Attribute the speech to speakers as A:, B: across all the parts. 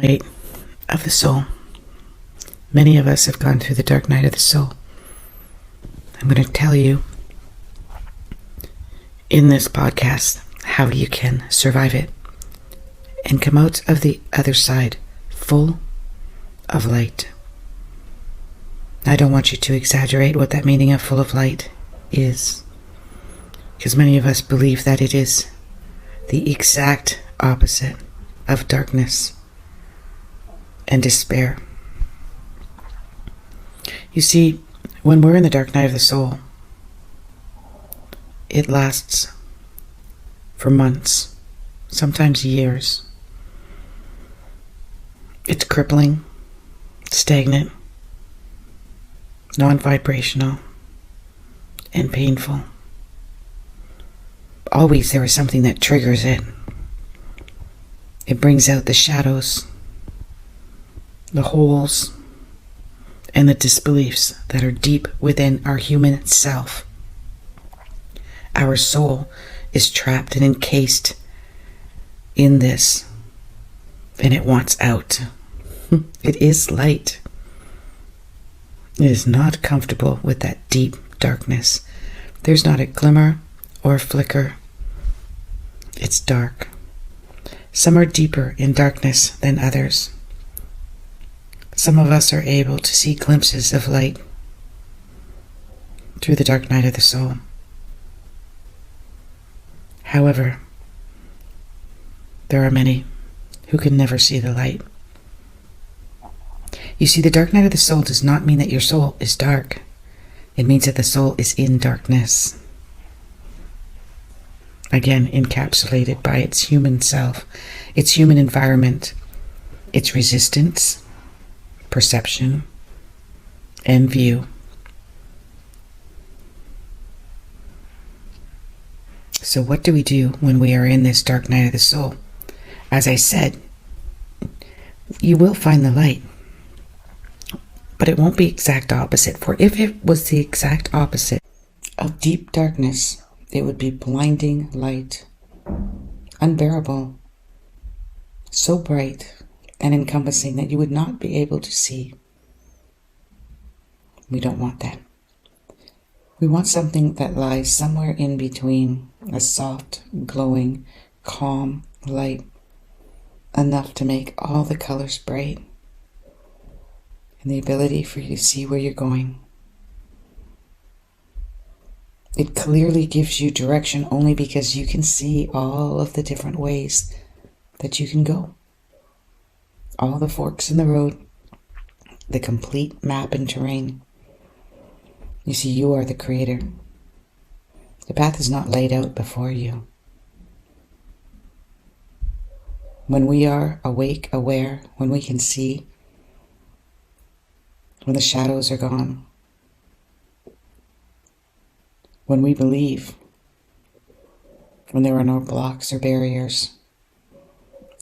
A: night of the soul. Many of us have gone through the dark night of the soul. I'm going to tell you in this podcast how you can survive it and come out of the other side full of light. I don't want you to exaggerate what that meaning of full of light is, because many of us believe that it is the exact opposite of darkness and despair. You see, when we're in the dark night of the soul, it lasts for months, sometimes years. It's crippling, stagnant, non-vibrational, and painful. Always there is something that triggers it. It brings out the shadows, the holes, and the disbeliefs that are deep within our human self. Our soul is trapped and encased in this, and it wants out. It is light. It is not comfortable with that deep darkness. There's not a glimmer or a flicker. It's dark. Some are deeper in darkness than others. Some of us are able to see glimpses of light through the dark night of the soul. However, there are many who can never see the light. You see, the dark night of the soul does not mean that your soul is dark. It means that the soul is in darkness. Again, encapsulated by its human self, its human environment, its resistance, perception, and view. So what do we do when we are in this dark night of the soul? As I said, you will find the light, but it won't be exact opposite. For if it was the exact opposite of deep darkness, it would be blinding light, unbearable, so bright and encompassing that you would not be able to see. We don't want that. We want something that lies somewhere in between, a soft, glowing, calm light, enough to make all the colors bright, and the ability for you to see where you're going. It clearly gives you direction only because you can see all of the different ways that you can go. All the forks in the road, the complete map and terrain. You see, you are the creator. The path is not laid out before you. When we are awake, aware, when we can see, when the shadows are gone, when we believe, when there are no blocks or barriers,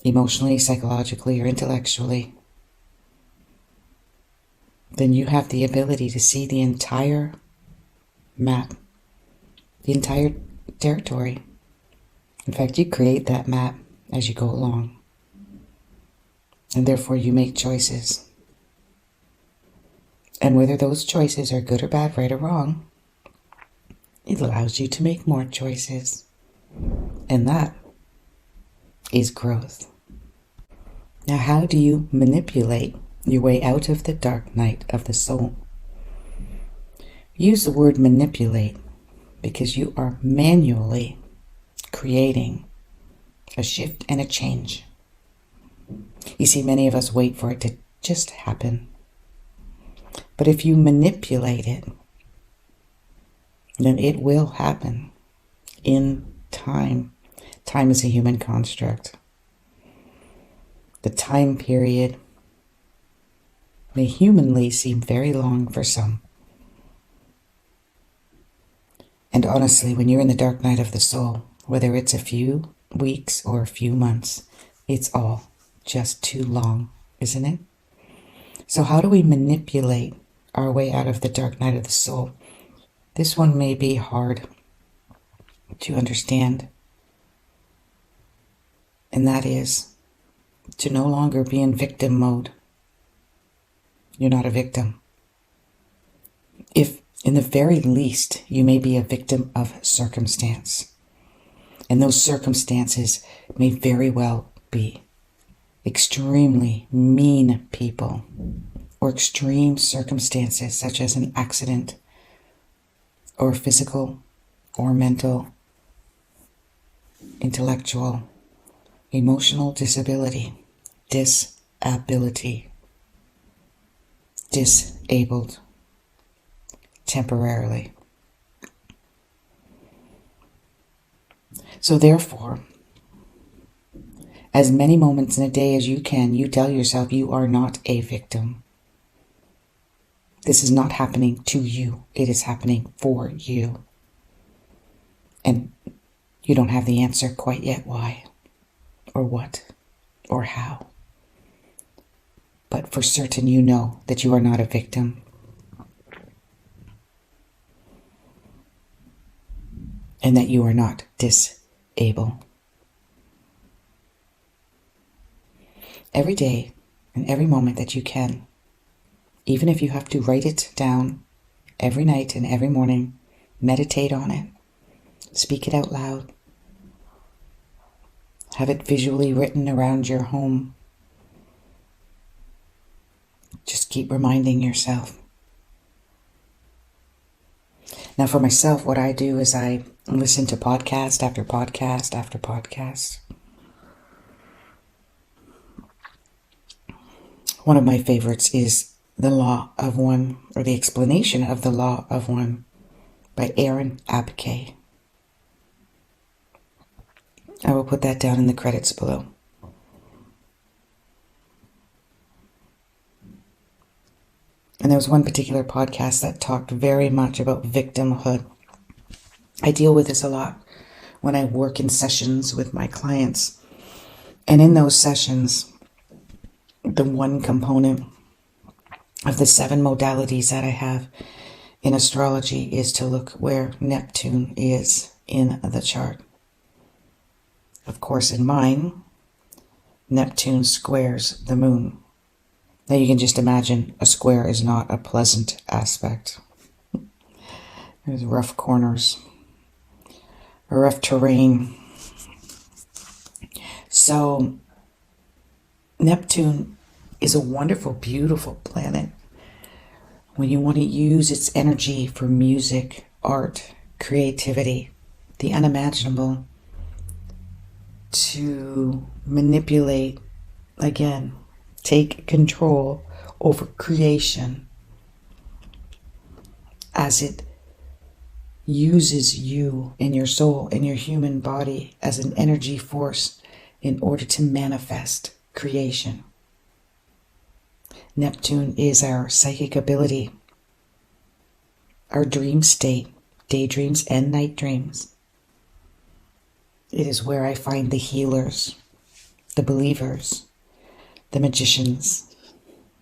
A: emotionally, psychologically, or intellectually, then you have the ability to see the entire map, the entire territory. In fact, you create that map as you go along. And therefore you make choices. And whether those choices are good or bad, right or wrong, it allows you to make more choices. And that is growth. Now, how do you manipulate your way out of the dark night of the soul? Use the word manipulate because you are manually creating a shift and a change. You see, many of us wait for it to just happen. But if you manipulate it, then it will happen in time. Time is a human construct. The time period may humanly seem very long for some. And honestly, when you're in the dark night of the soul, whether it's a few weeks or a few months, it's all just too long, isn't it? So how do we manipulate our way out of the dark night of the soul? This one may be hard to understand. And that is to no longer be in victim mode. You're not a victim. If, in the very least, you may be a victim of circumstance. And those circumstances may very well be extremely mean people or extreme circumstances such as an accident or physical or mental, intellectual, emotional disability, disability, disabled, temporarily. So therefore, as many moments in a day as you can, you tell yourself you are not a victim. This is not happening to you. It is happening for you. And you don't have the answer quite yet why, or what, or how. But for certain you know that you are not a victim. And that you are not disabled. Every day and every moment that you can, even if you have to write it down every night and every morning, meditate on it, speak it out loud, have it visually written around your home. Just keep reminding yourself. Now for myself, what I do is I listen to podcast after podcast after podcast. One of my favorites is The Law of One, or the explanation of The Law of One by Aaron Abke. I will put that down in the credits below. And there was one particular podcast that talked very much about victimhood. I deal with this a lot when I work in sessions with my clients. And in those sessions, the one component of the 7 modalities that I have in astrology is to look where Neptune is in the chart. Of course, in mine, Neptune squares the moon. Now you can just imagine a square is not a pleasant aspect. There's rough corners, rough terrain. So Neptune is a wonderful, beautiful planet when you want to use its energy for music, art, creativity, the unimaginable, to manipulate, again, take control over creation as it uses you and your soul and your human body as an energy force in order to manifest creation. Neptune is our psychic ability, our dream state, daydreams and night dreams. It is where I find the healers, the believers, the magicians,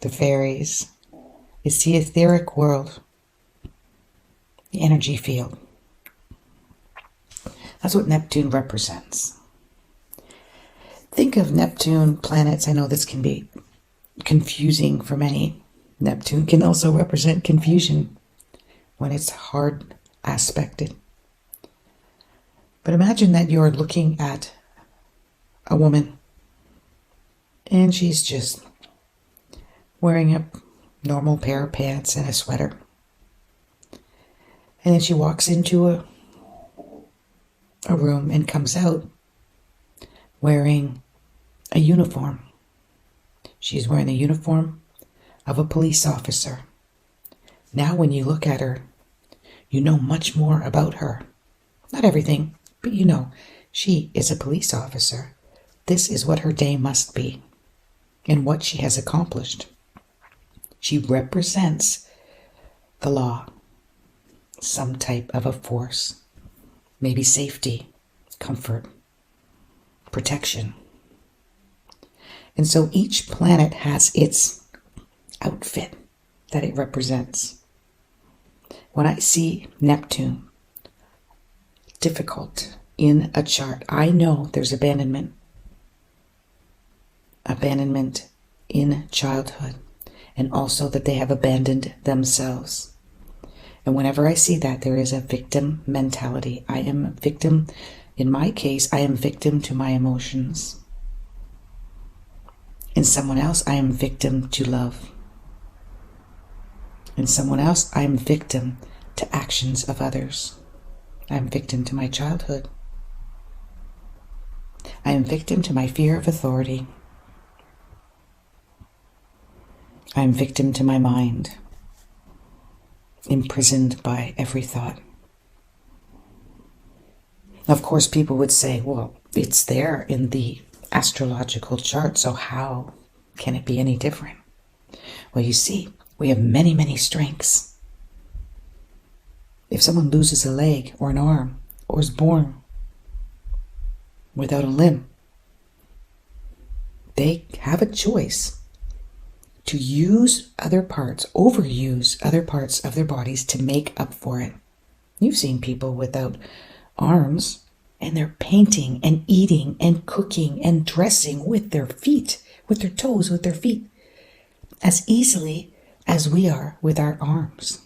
A: the fairies. It's the etheric world, the energy field. That's what Neptune represents. Think of Neptune planets. I know this can be confusing for many. Neptune can also represent confusion when it's hard aspected. But imagine that you're looking at a woman and she's just wearing a normal pair of pants and a sweater. And then she walks into a room and comes out wearing a uniform. She's wearing the uniform of a police officer. Now when you look at her, you know much more about her. Not everything, but you know, she is a police officer. This is what her day must be and what she has accomplished. She represents the law, some type of a force, maybe safety, comfort, protection. And so each planet has its outfit that it represents. When I see Neptune difficult in a chart, I know there's abandonment. abandonment in childhood, and also that they have abandoned themselves. And whenever I see that, there is a victim mentality. I am a victim. In my case, I am victim to my emotions. In someone else, I am victim to love. In someone else, I am victim to actions of others. I am victim to my childhood. I am victim to my fear of authority. I am victim to my mind, imprisoned by every thought. Of course, people would say, well, it's there in the astrological chart, so how can it be any different? Well, you see, we have many, many strengths. If someone loses a leg or an arm or is born without a limb, they have a choice to use other parts, overuse other parts of their bodies to make up for it. You've seen people without arms, and they're painting and eating and cooking and dressing with their feet, with their toes, with their feet, as easily as we are with our arms.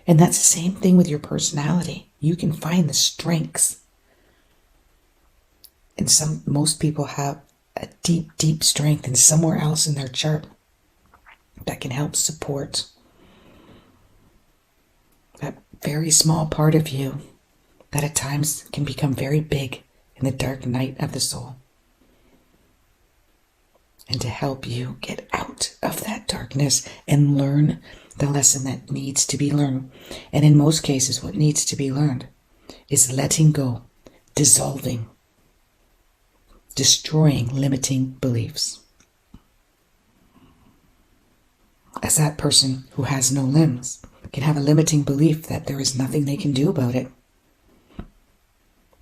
A: And that's the same thing with your personality. You can find the strengths. And most people have a deep, deep strength in somewhere else in their chart that can help support that very small part of you that at times can become very big in the dark night of the soul. And to help you get out of that darkness and learn the lesson that needs to be learned. And in most cases, what needs to be learned is letting go, dissolving, destroying limiting beliefs. As that person who has no limbs can have a limiting belief that there is nothing they can do about it.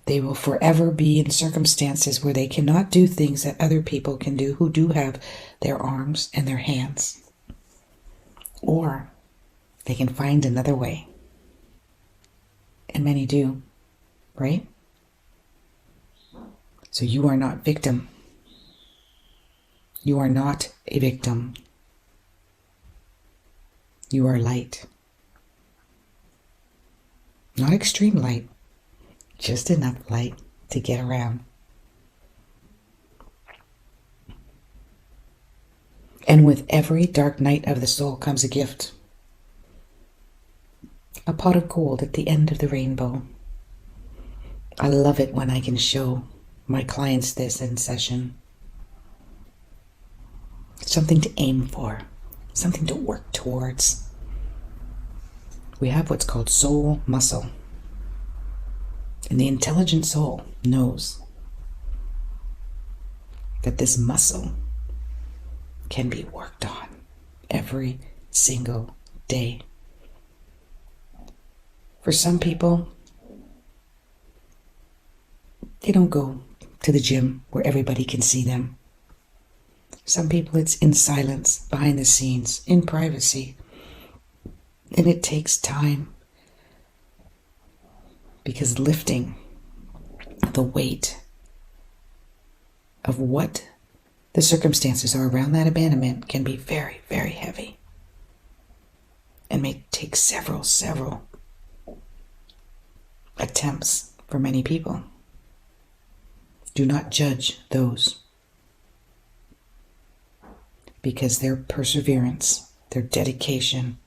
A: They will forever be in circumstances where they cannot do things that other people can do who do have their arms and their hands. Or they can find another way. And many do, right? So you are not victim. You are not a victim. You are light. Not extreme light. Just enough light to get around. And with every dark night of the soul comes a gift. A pot of gold at the end of the rainbow. I love it when I can show my clients this in session. Something to aim for. Something to work towards. We have what's called soul muscle. And the intelligent soul knows that this muscle can be worked on every single day. For some people, they don't go to the gym where everybody can see them. Some people, it's in silence, behind the scenes, in privacy. And it takes time. Because lifting the weight of what the circumstances are around that abandonment can be very, very heavy. And may take several attempts for many people. Do not judge those. Because their perseverance, their dedication,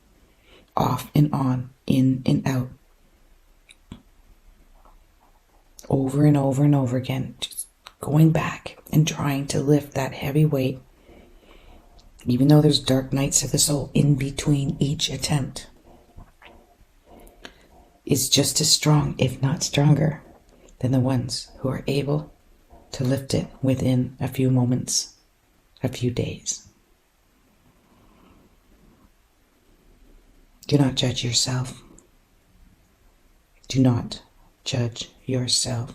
A: off and on, in and out, over and over and over again, just going back and trying to lift that heavy weight, even though there's dark nights of the soul in between each attempt, is just as strong, if not stronger, than the ones who are able to lift it within a few moments, a few days. Do not judge yourself. Do not judge yourself.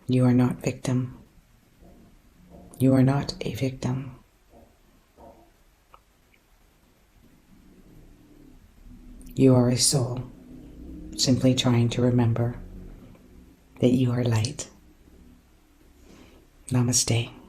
A: You are not victim. You are not a victim. You are a soul simply trying to remember that you are light. Namaste.